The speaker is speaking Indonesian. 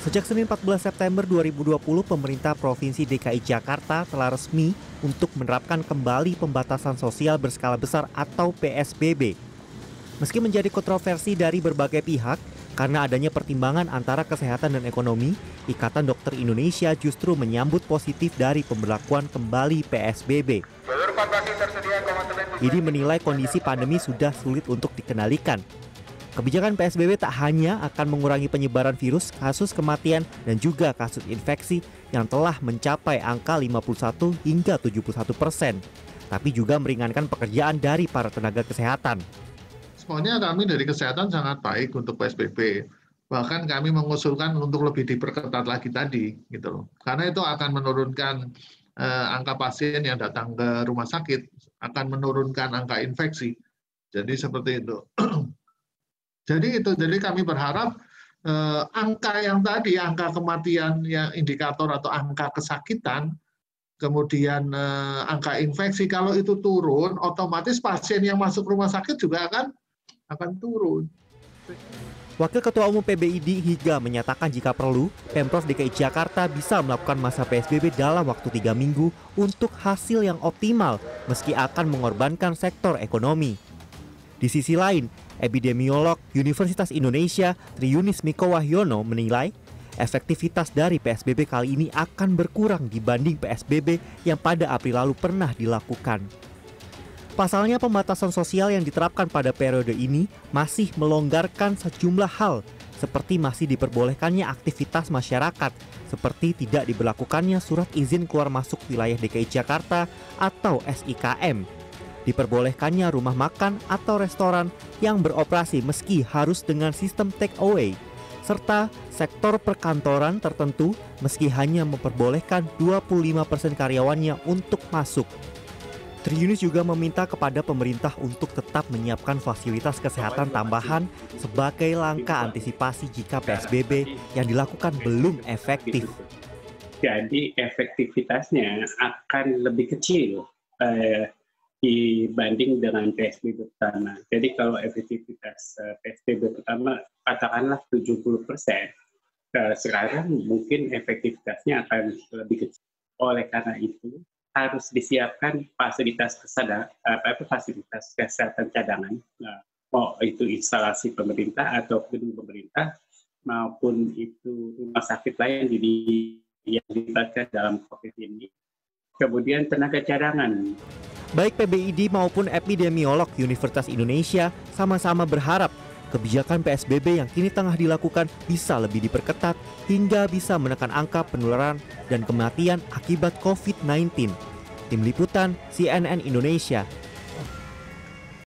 Sejak Senin 14 September 2020, pemerintah Provinsi DKI Jakarta telah resmi untuk menerapkan kembali pembatasan sosial berskala besar atau PSBB. Meski menjadi kontroversi dari berbagai pihak, karena adanya pertimbangan antara kesehatan dan ekonomi, Ikatan Dokter Indonesia justru menyambut positif dari pemberlakuan kembali PSBB. IDI menilai kondisi pandemi sudah sulit untuk dikendalikan. Kebijakan PSBB tak hanya akan mengurangi penyebaran virus, kasus kematian, dan juga kasus infeksi yang telah mencapai angka 51 hingga 71%, tapi juga meringankan pekerjaan dari para tenaga kesehatan. Semuanya kami dari kesehatan sangat baik untuk PSBB. Bahkan kami mengusulkan untuk lebih diperketat lagi tadi, gitu loh. Karena itu akan menurunkan angka pasien yang datang ke rumah sakit, akan menurunkan angka infeksi. Jadi seperti itu. Jadi kami berharap angka yang tadi, angka kematian yang indikator atau angka kesakitan, kemudian angka infeksi, kalau itu turun, otomatis pasien yang masuk rumah sakit juga akan turun. Wakil Ketua Umum PBID Higa menyatakan jika perlu, Pemprov DKI Jakarta bisa melakukan masa PSBB dalam waktu 3 minggu untuk hasil yang optimal, meski akan mengorbankan sektor ekonomi. Di sisi lain, epidemiolog Universitas Indonesia Triunis Miko Wahyono menilai efektivitas dari PSBB kali ini akan berkurang dibanding PSBB yang pada April lalu pernah dilakukan. Pasalnya, pembatasan sosial yang diterapkan pada periode ini masih melonggarkan sejumlah hal, seperti masih diperbolehkannya aktivitas masyarakat, seperti tidak diberlakukannya surat izin keluar masuk wilayah DKI Jakarta atau SIKM. Diperbolehkannya rumah makan atau restoran yang beroperasi meski harus dengan sistem take away, serta sektor perkantoran tertentu meski hanya memperbolehkan 25% karyawannya untuk masuk. Triunis juga meminta kepada pemerintah untuk tetap menyiapkan fasilitas kesehatan tambahan sebagai langkah antisipasi jika PSBB yang dilakukan belum efektif. Jadi efektivitasnya akan lebih kecil dibanding dengan PSBB pertama. Jadi kalau efektivitas PSBB pertama katakanlah 70%, sekarang mungkin efektivitasnya akan lebih kecil. Oleh karena itu harus disiapkan fasilitas kesehatan cadangan, mau itu instalasi pemerintah atau gedung pemerintah maupun itu rumah sakit lain yang dilibatkan dalam COVID ini. Kemudian tenaga cadangan. Baik PBID maupun epidemiolog Universitas Indonesia sama-sama berharap kebijakan PSBB yang kini tengah dilakukan bisa lebih diperketat hingga bisa menekan angka penularan dan kematian akibat COVID-19. Tim Liputan CNN Indonesia.